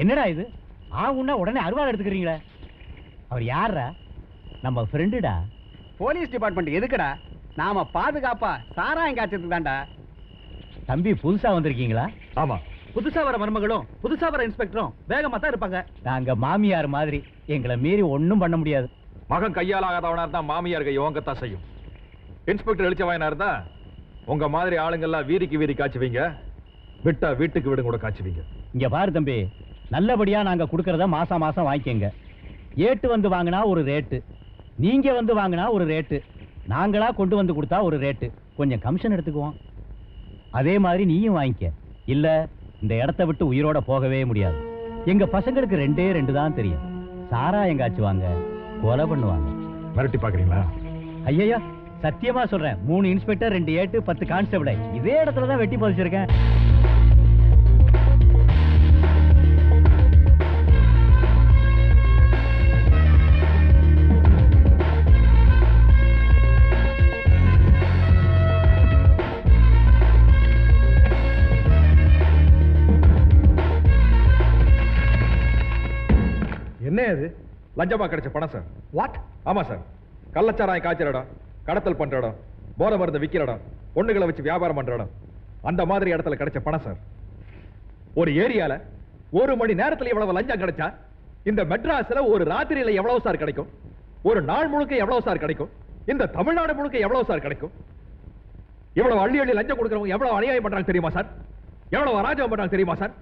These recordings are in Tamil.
என்னடா இது ஆகுன்னா உடனே அருவாள் எடுத்துக்கிறீங்களே? அவர் யாரா? நம்ம ஃப்ரெண்டுடா. போலீஸ் டிபார்ட்மெண்ட் எதுக்குடா? நாம பாதுகாப்பா சாராயம் காய்ச்சதுக்கு தான்டா. தம்பி புதுசா வந்திருக்கீங்களா? ஆமா, புதுசா வர மருமகளும் புதுசா வர இன்ஸ்பெக்டரும் வேகமா தான் இருப்பாங்க. நாங்க மாமியார் மாதிரி, எங்களை மீறி ஒன்னும் பண்ண முடியாது. மகன் கையால் ஆகாதவனா இருந்தா மாமியார் கை ஓங்கத்தான் செய்யும். இன்ஸ்பெக்டர் எழுச்சவாயனா இருந்தா உங்க மாதிரி ஆளுங்கெல்லாம் வீதிக்கு வீதி காய்ச்சுவீங்க, விட்டா வீட்டுக்கு வீடு கூட காய்ச்சுவீங்க. இங்க பாரு தம்பி, நல்லபடியா நாங்க கொடுக்கறத மாசம் மாசம் வாங்கிக்கங்க. ஏட்டு வந்து வாங்கினா ஒரு ரேட்டு, நீங்க வந்து வாங்கினா ஒரு ரேட்டு, நாங்களா கொண்டு வந்து கொடுத்தா ஒரு ரேட்டு. கொஞ்சம் கமிஷன் எடுத்துக்குவோம். அதே மாதிரி நீயும் வாங்கிக்க. இல்ல இந்த இடத்த விட்டு உயிரோட போகவே முடியாது. எங்க பசங்களுக்கு 2 தான் தெரியும். சாராயம் காய்ச்சுவாங்க, கொலை பண்ணுவாங்க. மிரட்டி பாக்குறீங்களா? ஐயா சத்தியமா சொல்றேன், 3 இன்ஸ்பெக்டர் 2 ஏட்டு 10 கான்ஸ்டபிளை இதே இடத்துல தான் வெட்டி பதிச்சிருக்கேன். என்ன அது? லஞ்சமா கிடைச்ச பணம் சார். வாட்? ஆமா சார், கள்ளச்சாராயம் காய்ச்சற இடம், கடத்தல் பண்ற இடம், போதை மருந்து விக்கிற இடம், பொண்ணுகளை வச்சு வியாபாரம் பண்ற இடம், அந்த மாதிரி இடத்துல கிடைச்ச பணம் சார். ஒரு ஏரியால 1 மணி நேரத்துல எவ்வளவு லஞ்சம் கிடைச்சா இந்த மெட்ராஸ்ல ஒரு ராத்திரியில எவ்வளவு சார் கிடைக்கும்? ஒரு நாள் முழுக்க எவ்வளவு சார் கிடைக்கும்? இந்த தமிழ்நாடு முழுக்க எவ்வளவு சார் கிடைக்கும்? எவ்வளவு அள்ளி அள்ளி லஞ்சம் கொடுக்கறவங்க எவ்வளவு அநியாயம் பண்றாங்க தெரியுமா சார்? எவ்வளவு அராஜகம் பண்றாங்க தெரியுமா சார்?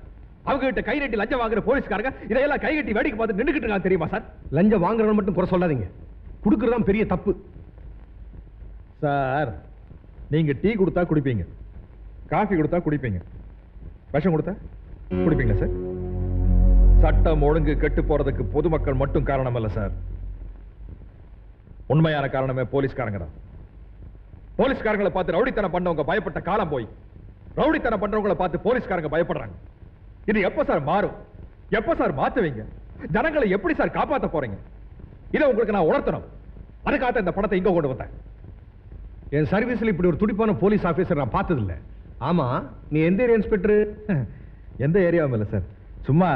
அவங்க கிட்ட கை நீட்டி லஞ்சம் வாங்குற போலீஸ்காரங்க இதையெல்லாம் கை கட்டி வேடிக்கை பார்த்து நின்னுக்கிட்டு இருக்காங்க தெரியுமா சார்? லஞ்சம் வாங்குறவங்க மட்டும் குறை சொல்லாதீங்க, குடுக்கறதுதான் பெரிய தப்பு. சார், நீங்க டீ கொடுத்தா குடிப்பீங்க, காஃபி கொடுத்தா குடிப்பீங்க, விஷம் கொடுத்தா குடிப்பீங்களா சார்? சட்டம் ஒழுங்கு கெட்டு போறதுக்கு பொதுமக்கள் மட்டும் காரணம் இல்ல சார், உண்மையான காரணமே போலீஸ்காரங்க தான். போலீஸ்காரங்களை பார்த்து ரவுடித்தனம் பண்ணவங்க பயப்பட்ட காலம் போய் ரவுடித்தனம் பண்றவங்களை பார்த்து போலீஸ்காரங்க பயப்படுறாங்க. இது எப்ப சார் மாறும்? எப்ப சார் மாத்துவீங்க? ஜனங்களை எப்படி சார் காப்பாத்த போறீங்க? இதை உங்களுக்கு நான் உணர்த்தணும். அதுக்காக இந்த பணத்தை இங்க கொண்டு வந்தேன். என் சர்வீஸ்ல இப்படி ஒரு துடிப்பான போலீஸ் ஆபீசர் நான் பார்த்தது இல்ல. ஆமா, நீ எந்த ஏரியா இன்ஸ்பெக்டர்? எந்த ஏரியாவும் இல்ல சார், சும்மா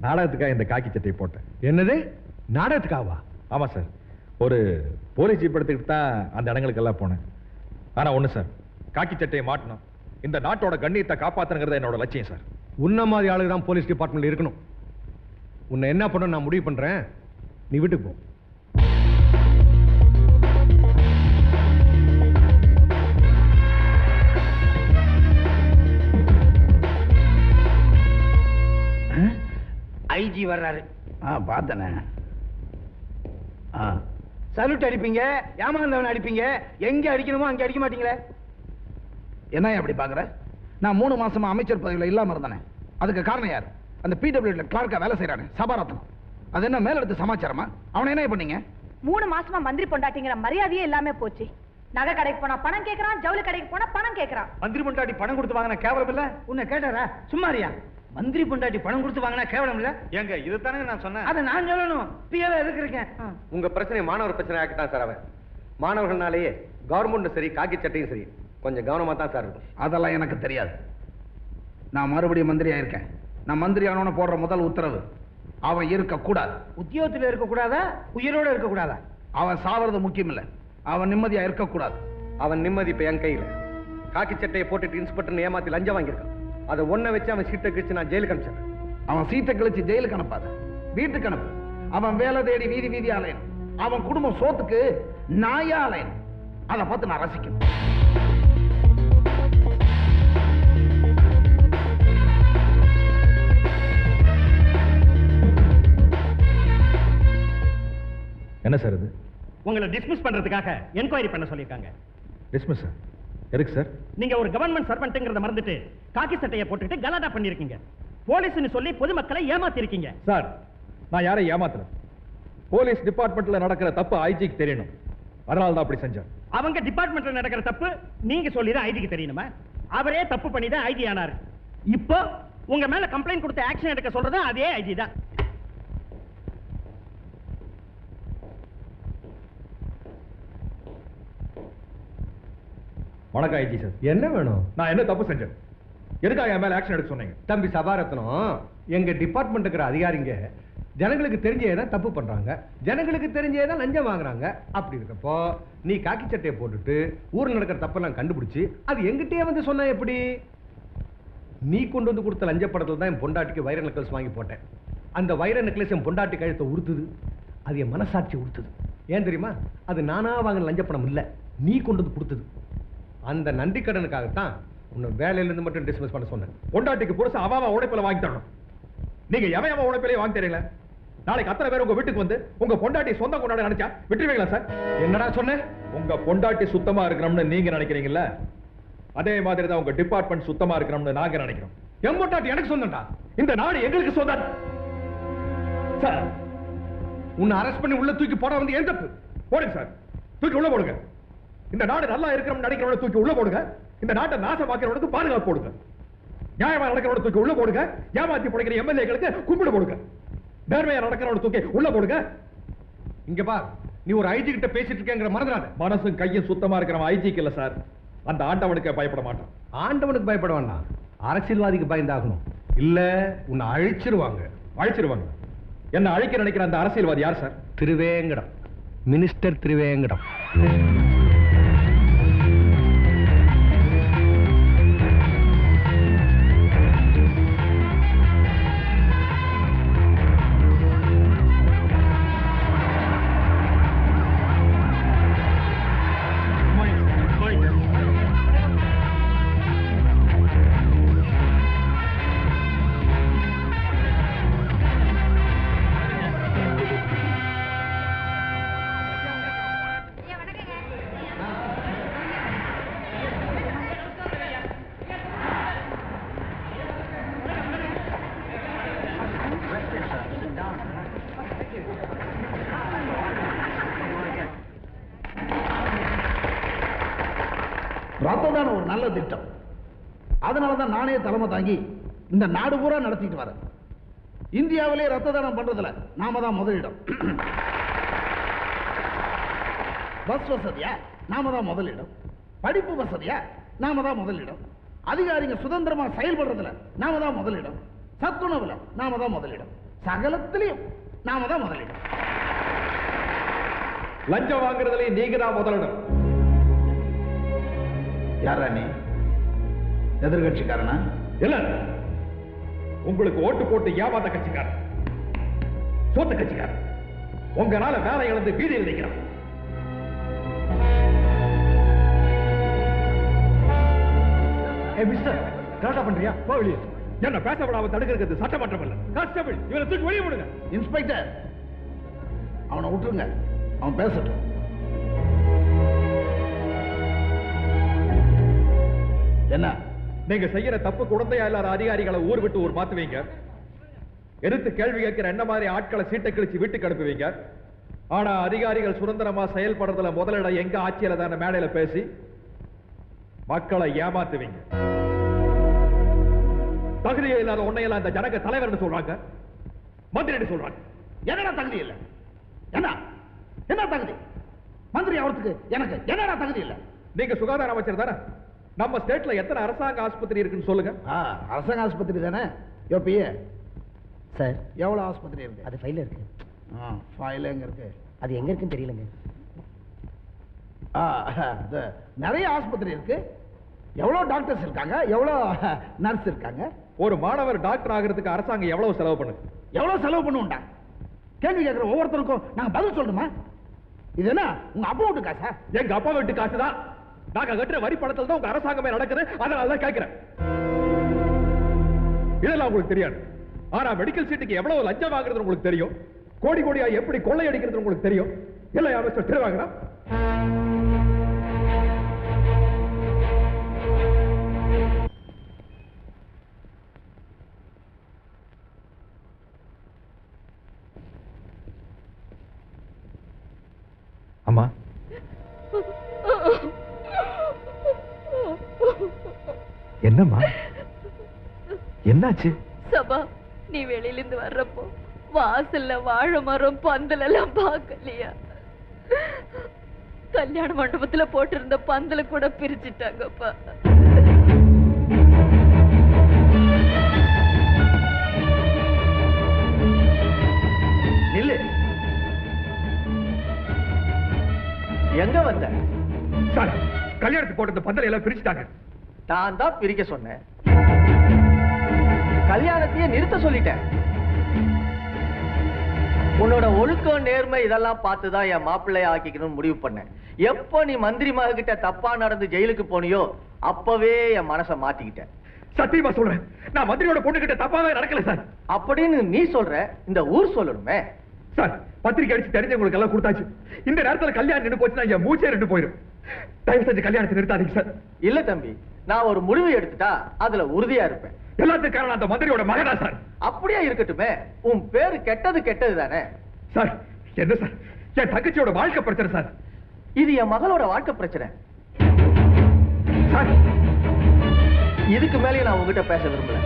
நாடகத்துக்காக இந்த காக்கி சட்டையை போட்டேன். என்னது, நாடகத்துக்காவா? ஆமா சார், ஒரு போலீஸ் ஜீப் எடுத்துக்கிட்டு தான் அந்த இடங்களுக்கு எல்லாம் போனேன். ஆனா ஒண்ணு சார், காக்கி சட்டையை மாட்டணும், இந்த நாட்டோட கண்ணியத்தை காப்பாத்துங்கிறது என்னோட லட்சியம் சார். உன்ன மாதிரி ஆளுங்க தான் போலீஸ் டிபார்ட்மெண்ட்ல இருக்கணும். உன்னை என்ன பண்ண நான் முடிவு பண்றேன், நீ வீட்டுக்கு போ. ஐஜி வர்றாரு. பார்த்தனே. சல்யூட் அடிப்பீங்க, ஏமாந்தவன் அடிப்பீங்க, எங்க அடிக்கணுமோ அங்க அடிக்க மாட்டீங்களே. என்ன அப்படி பாக்குற? நான் 3 மாசமா அமைச்சர் பதவியில் இல்லாம இருந்தானே, அதுக்கு காரணம் யார்? அந்த பிடபிள்யூல கிளார்க்கா வேலை செய்யறானே சபாரத்னம். அது என்ன மேல எடுத்து சமாச்சாரமா? அவனை என்ன பண்ணீங்க? 3 மாசமா மந்திரி பொண்டாட்டிங்கிற மரியாதையே இல்லாம போச்சு. நகை கடைக்கு போனா பணம் கேட்கறான், ஜவுளி கடைக்கு போனா பணம் கேட்கறான். மந்திரி பொண்டாட்டி பணம் கொடுத்து வாங்கின கேவலம் இல்ல? உன்னை கேட்டாரா? சும்மாரியா? மந்திரி பொண்டாட்டி பணம் கொடுத்து வாங்கினா கேவலம் இல்ல? ஏங்க, இதுதானே நான் சொன்னேன். அதை நான் சொல்லணும். பிஏவே எதுக்கு இருக்கேன்? உங்க பிரச்சனை மாணவர் பிரச்சனை ஆக்கிட்டான் சார். அவன் மாணவர்கள்னாலேயே கவர்மெண்ட் சரி, காக்கி சட்டையும் சரி, கொஞ்சம் கவனமா தான் சார் இருக்கும். அதெல்லாம் எனக்கு தெரியாது. நான் மறுபடியும் மந்திரியா இருக்கேன். நான் மந்திரி ஆனவன போடுற முதல் உத்தரவு, அவன் இருக்க கூடாது. உத்தியோகத்தில் இருக்க கூடாதா, உயிரோட இருக்க கூடாதா? அவன் சாவறது முக்கியம் இல்ல, அவன் நிம்மதியா இருக்க கூடாது. அவன் நிம்மதி இப்ப என் கையில. காக்கி சட்டையை போட்டுட்டு இன்ஸ்பெக்டர் ஏமாத்தி லஞ்சம் வாங்கியிருக்கான். அதை ஒன்ன வச்சு அவன் சீட்டை கிழிச்சு நான் ஜெயிலுக்கு அனுப்பிச்சேன். அவன் சீட்டை கிழிச்சு ஜெயிலுக்கு அனுப்பாத, வீட்டுக்கு அனுப்பு. அவன் வேலை தேடி வீதி வீதி அலையணும். அவன் குடும்பம் சோத்துக்கு நாயா அலையணும். அதை பார்த்து நான் ரசிக்கணும். என்ன சார் இது? உங்களை டிஸ்மிஸ் பண்றதுக்காக என்கொயரி பண்ண சொல்லிருக்காங்க. Dismiss sir? எதுக்கு சார்? நீங்க ஒரு கவர்மெண்ட் சர்வெண்ட்ங்கறத மறந்துட்டு காக்கி சட்டையை போட்டுட்டு கலாட்டா பண்ணிருக்கீங்க. போலீஸ்னு சொல்லி பொதுமக்களை ஏமாத்தி இருக்கீங்க. சார், நான் யாரையும் ஏமாத்தல. போலீஸ் டிபார்ட்மெண்ட்ல நடக்கிற தப்பு ஐஜிக்கு தெரியணும், அதனால தான் அப்படி செஞ்சேன். அவங்க டிபார்ட்மெண்ட்ல நடக்கிற தப்பு நீங்க சொல்லிதான் ஐஜிக்கு தெரியணுமா? அவரே தப்பு பண்ணி தான் ஐஜி ஆனாரு. இப்போ உங்க மேல கம்ப்ளைண்ட் கொடுத்து ஆக்ஷன் எடுக்க சொல்றது அதே ஐஜி தான். வணக்கம் ஐஜி சார். என்ன வேணும்? நான் என்ன தப்பு செஞ்சேன்? எதுக்காக என் மேல ஆக்ஷன் எடுக்க சொன்னீங்க? தம்பி சபாரத்னம், எங்க டிபார்ட்மெண்ட் இருக்கிற அதிகாரிங்க ஜனங்களுக்கு தெரிஞ்சே தான் தப்பு பண்றாங்க, ஜனங்களுக்கு தெரிஞ்சே தான் லஞ்சம் வாங்குறாங்க. அப்படி இருக்கப்போ நீ காக்கி சட்டையை போட்டுட்டு ஊர்ல நடக்கிற தப்பெல்லாம் கண்டுபிடிச்சு அது எங்கிட்டே வந்து சொன்னா எப்படி? நீ கொண்டு வந்து கொடுத்த லஞ்ச படத்துல தான் என் பொண்டாட்டிக்கு வைர நெக்லஸ் வாங்கி போட்டேன். அந்த வைர நெக்லஸ் என் பொண்டாட்டி கழுத்தை உறுத்துது, அது என் மனசாட்சி உறுத்துது. ஏன் தெரியுமா? அது நானா வாங்கின லஞ்ச பணம் இல்ல, நீ கொண்டு வந்து கொடுத்தது. அந்த நன்றி கடனுக்காகத்தான் உன்னை வேலையில இருந்து மட்டும் டிஸ்மிஸ் பண்ண சொன்னேன். பொண்டாட்டிக்கு புருஷன் அவாவா உழைப்பில வாங்கி தரணும். நீங்க எவன் உழைப்பிலே வாங்கி தரீங்களா? நாளைக்கு அத்தனை பேர் உங்க வீட்டுக்கு வந்து உங்க பொண்டாட்டி சொந்த கொண்டாட நினைச்சா விட்டுருவீங்களா சார்? என்னடா சொன்ன? உங்க பொண்டாட்டி சுத்தமா இருக்கணும்னு நீங்க நினைக்கிறீங்கல்ல, அதே மாதிரி தான் உங்க டிபார்ட்மெண்ட் சுத்தமா இருக்கணும்னு நாங்க நினைக்கிறோம். என் பொண்டாட்டி எனக்கு சொந்தம்டா. இந்த நாடு எங்களுக்கு சொந்தம் சார். உன்னை அரெஸ்ட் பண்ணி உள்ள தூக்கி போட வந்து ஏன் தப்பு? போடுங்க சார், தூக்கி உள்ள போடுங்க. இந்த நாடு நல்லா இருக்கிறோம்னு நினைக்கிறவன தூக்கி உள்ள போடுங்க. இந்த நாட்டை நாசமாக்கிறவனுக்கு பாதுகாப்பு போடுங்க. நியாயமா நடக்கிறவன தூக்கி உள்ள போடுங்க. ஏமாத்தி பிடிக்கிற எம்எல்ஏக்களுக்கு கும்பிடு போடுங்க. நேர்மையா நடக்கிறவன தூக்கி உள்ள போடுங்க. இங்க பா, நீ ஒரு ஐஜி கிட்ட பேசிட்டு இருக்கேங்கிற மறந்துடாத. மனசும் கையும் சுத்தமா இருக்கிறவன் ஐஜிக்கு இல்ல சார், அந்த ஆண்டவனுக்கு பயப்பட மாட்டான். ஆண்டவனுக்கு பயப்பட வேண்டாம், அரசியல்வாதிக்கு பயந்தாகணும். இல்ல உன்னை அழிச்சிருவாங்க. அழிச்சிருவாங்க. என்ன அழிக்க நினைக்கிற அந்த அரசியல்வாதி யார் சார்? திருவேங்கடம், மினிஸ்டர் திருவேங்கடம். ரத்ததான ஒரு நல்ல திட்டம். அதனாலதான் நானே தலைமை தாங்கி இந்த நாடு பூரா நடத்திட்டு வரேன். இந்தியாவிலே ரத்த தானம் பண்றதுல நாம தான் முதலிடம். பஸ் வசதியா நாம தான் முதலிடம். படிப்பு வசதியா நாம தான் முதலிடம். அதிகாரிங்க சுதந்திரமா செயல்படுறதுல நாம தான் முதலிடம். சத்துணவுல நாம தான் முதலிடம். சகலத்திலையும் நாம தான் முதலிடம். லஞ்சம் வாங்குறதுலயும் நீங்க தான் முதலிடம். யாரா நீ? எதிர்கட்சிக்காரனா? இல்ல, உங்களுக்கு ஓட்டு போட்டு ஏமாந்த கட்சிக்காரன், சோத்து கட்சிக்காரன். உங்களால வேலை இழந்து வீதியில் நிற்கிறான். மிஸ்டர், கரெக்டா பண்றியா? போ வெளியே. என்ன பேச விடாம தடுக்கிறது சட்டமன்றம் இல்ல, கான்ஸ்டபிள். இவனை தூக்கி வெளியே விடுங்க. இன்ஸ்பெக்டர், அவனை விட்டுருங்க, அவன் பேசட்டும். என்ன நீங்க செய்யற தப்பு குழந்தையா இல்லாத அதிகாரிகளை ஊர் விட்டு ஊர் மாத்துவீங்க. எடுத்து கேள்வி கேட்கிற என்ன மாதிரி ஆட்களை சீட்டை கிழிச்சு வீட்டுக்கு அனுப்புவீங்க. ஆனா அதிகாரிகள் சுதந்திரமா செயல்படுறதுல முதலிடம் எங்க ஆட்சியில தான மேடையில பேசி மக்களை ஏமாத்துவீங்க. தகுதியே இல்லாத உன்னையெல்லாம் இந்த ஜனங்க தலைவர் சொல்றாங்க, மந்திரி சொல்றாங்க. என்னடா தகுதி இல்ல? என்ன என்ன தகுதி? மந்திரி அவருக்கு எனக்கு என்னடா தகுதி இல்ல? நீங்க சுகாதார அமைச்சர் தானே? நம்ம ஸ்டேட்ல எத்தனை அரசாங்க ஆஸ்பத்திரி இருக்குன்னு சொல்லுங்க. அரசாங்க ஆஸ்பத்திரி தானே? யோபியே சார், எவ்வளவு ஆஸ்பத்திரி இருக்கு? அது ஃபைல்ல இருக்கு. ஃபைல் எங்க இருக்கு? அது எங்க இருக்குன்னு தெரியலங்க. நிறைய ஆஸ்பத்திரி இருக்கு. எவ்வளவு டாக்டர்ஸ் இருக்காங்க, எவ்வளவு நர்ஸ் இருக்காங்க. ஒரு மாணவர் டாக்டர் ஆகிறதுக்கு அரசாங்கம் எவ்வளவு செலவு பண்ணுது? எவ்வளவு செலவு பண்ணுவோம்டா? கேள்வி கேட்கிற ஒவ்வொருத்தருக்கும் நாங்க பதில் சொல்லணுமா? இது என்ன உங்க அப்பா வீட்டு காசா? எங்க அப்பா வீட்டு காசு தான். நாங்க கட்டுற வரி பணத்தில் தான் உங்க அரசாங்கமே நடக்குது. அதனாலதான் கேட்கிறேன். இதெல்லாம் உங்களுக்கு தெரியாது. ஆனா மெடிக்கல் சீட்டுக்கு எவ்வளவு லஞ்சம் வாங்குறது உங்களுக்கு தெரியும். கோடி கோடியா எப்படி கொள்ளை அடிக்கிறது உங்களுக்கு தெரியும். இல்லையா மிஸ்டர் திருவாங்கடம்? அம்மா, என்னம்மா என்னாச்சு? சபா, நீ வெளியிலிருந்து வர்றப்போ வாசல்ல வாழை மரம் பந்தல் எல்லாம் பார்க்கலையா? கல்யாண மண்டபத்துல போட்டிருந்த பந்தல கூட பிரிச்சுட்டாங்கப்பா. எங்க வந்த? சார், கல்யாணத்துக்கு போட்ட இந்த பந்தலை எல்லாம் பிரிச்சுட்டாங்க. நான் தான் பிரிக்க சொன்னேன். கல்யாணத்தையே நிறுத்த சொல்லிட்டேன். உன்னோட ஒழுக்கம் நேர்மை இதெல்லாம் பார்த்துதான் என் மாப்பிள்ளைய ஆக்கிக்கணும்னு முடிவு பண்ணேன். எப்போ நீ மந்திரி மக கிட்ட தப்பா நடந்து ஜெயிலுக்கு போனியோ அப்பவே என் மனசை மாத்திக்கிட்டேன். சத்தியமா சொல்றேன், நான் மந்திரியோட பொண்ணு கிட்ட தப்பாவே நடக்கல சார். அப்படின்னு நீ சொல்ற, இந்த ஊர் சொல்லணுமே. சார், பத்திரிக்கை அடிச்சு தெரிஞ்சவங்களுக்கு எல்லாம் கொடுத்தாச்சு. இந்த நேரத்துல கல்யாணம் நின்று போச்சுன்னா என் மூச்சே நின்று போயிடும். தயவு செஞ்சு கல்யாணத்தை நிறுத்தாதீங்க சார். இல்ல தம்பி, நான் ஒரு முடிவு எடுத்துட்டா அதுல உறுதியா இருப்பேன். எல்லாத்துக்கும் காரணம் அந்த மந்திரியோட மகனா சார். அப்படியே இருக்கட்டுமே, உன் பேரு கெட்டது தானே சார். என்ன சார், என் தங்கச்சியோட வாழ்க்கை பிரச்சனை சார். இது என் மகளோட வாழ்க்கை பிரச்சனை சார். இதுக்கு மேலே நான் உங்ககிட்ட பேச விரும்பல.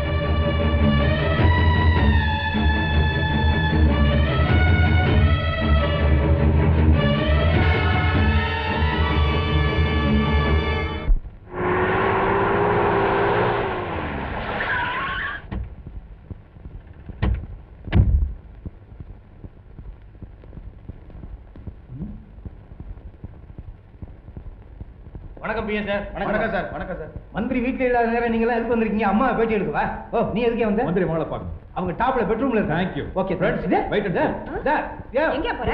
வணக்கம் பிஏ சார். வணக்கம் சார். வணக்கம் சார். மந்திரி வீட்டுல இல்லாத நேரம் நீங்க எல்லாம் எதுக்கு வந்திருக்கீங்க? அம்மா பேட்டி எடுக்கவா? ஓ, நீ எதுக்கே வந்த? மந்திரி மகளை பார்க்கணும். அவங்க டாப்ல பெட்ரூம்ல இருக்காங்க. Thank you. Okay friends. Wait and see. எங்க போற?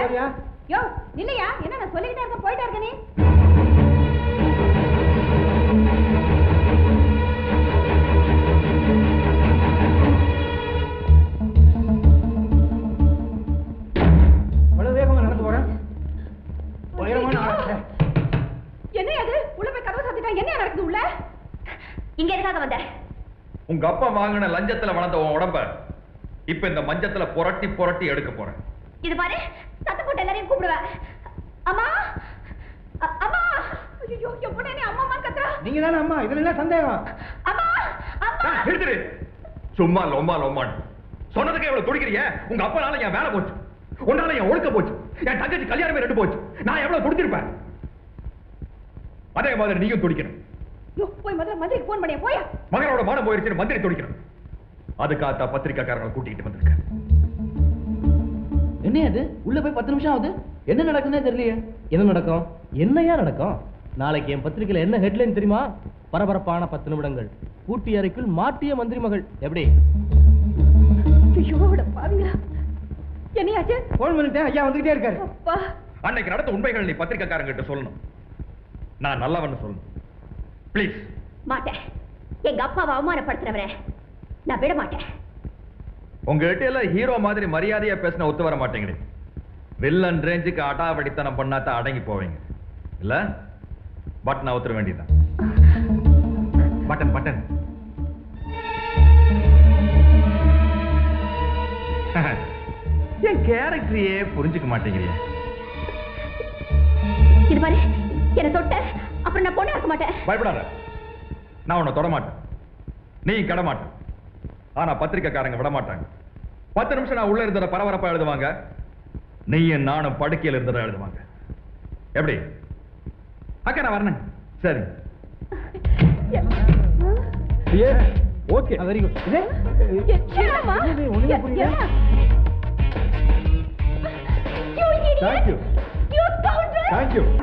யோ நில்லையா, என்ன நான் சொல்லிக்கிட்டே இருக்க, போயிட்டே இருக்க நீ. அவ்வளவு வேகமா நடந்து போறேன். உயரமான ஆளு. என்ன அது? உள்ள போய் கதவு சாத்திட்டா என்ன நடக்குது உள்ள? இங்க எதுக்காக வந்த? உங்க அப்பா வாங்கின லஞ்சத்துல வளர்ந்த உன் உடம்ப இப்ப இந்த மஞ்சத்துல புரட்டி புரட்டி எடுக்க போறேன். இது பாரு, சத்தம் போட்டு எல்லாரையும் கூப்பிடுவேன். அம்மா, அம்மா. ஐயோ, எப்படி நீ அம்மா கத்துறா? நீங்க தானே அம்மா? இதுல என்ன சந்தேகம்? அம்மா, அம்மா. எடுத்துரு. சும்மா லொம்மா லொம்மான்னு சொன்னதுக்கே இவ்வளவு துடிக்கிறிய? உங்க அப்பனால என் வேலை போச்சு, உன்னால என் ஒழுக்க போச்சு, என் தங்கச்சி கல்யாணமே ரெண்டு போச்சு. நான் எவ்வளவு துடிச்சிருப்பேன், அதே மாதிரி நீயும் துடிக்கணும். யோ, போய் முதல்ல மந்திரிக்கு போன் பண்ணியா போயா? மகனோட மானம் போயிருச்சு, மந்திரி துடிக்கணும். அதுக்காக பத்திரிக்கைக்காரங்களை கூட்டிட்டு வந்திருக்கேன். என்ன அது? உள்ள போய் 10 நிமிஷம் ஆகுது, என்ன நடக்குதுன்னே தெரியலையே. என்ன நடக்கும்? என்னையா நடக்கும்? நாளைக்கு என் பத்திரிக்கையில என்ன ஹெட்லைன் தெரியுமா? பரபரப்பான 10 நிமிடங்கள், பூட்டி அறைக்குள் மாட்டிய மந்திரி மகள். எப்படி? ஐயோ, பாவிங்களா, என்னையாச்சு? போன் பண்ணிட்டேன், ஐயா வந்துகிட்டே இருக்காரு. அப்பா, அன்னைக்கு நடந்த உண்மைகள் நீ பத்திரிக்கைக்காரங்க கிட்ட சொல்லணும். நான் நல்லவன்னு சொல்லணும். ப்ளீஸ். மாட்டேன். எங்க அப்பாவை அவமானப்படுத்துறவரை நான் விட மாட்டேன். உங்ககிட்ட எல்லாம் ஹீரோ மாதிரி மரியாதையா பேசின ஒத்து வர மாட்டேங்குது. வில்லன் ரேஞ்சுக்கு அடாவடித்தனம் பண்ணாதான் அடங்கி போவீங்க இல்ல? பட்டன் அவுத்துற வேண்டியதான். Button button. என் கேரக்டரையே புரிஞ்சுக்க மாட்டேங்கிறிய. இது பாரு, என்ன தொட்ட அப்புறம் நான் பொண்ணு இருக்க மாட்டேன். பயப்படாத, நான் உன்னை தொட மாட்டேன், நீ கட மாட்டேன். ஆனா பத்திரிக்கைக்காரங்க விட மாட்டாங்க. 10 நிமிஷம் நான் உள்ள இருந்த பரபரப்பா எழுதுவாங்க, நீயும் நானும் படுக்கையில் இருந்ததை எழுதுவாங்க. எப்படி? அக்கா நான் வரணும். சரி, ஓகே, வெரி குட். என்னம்மா? தேங்க்யூ. You scoundrel! தேங்க்யூ.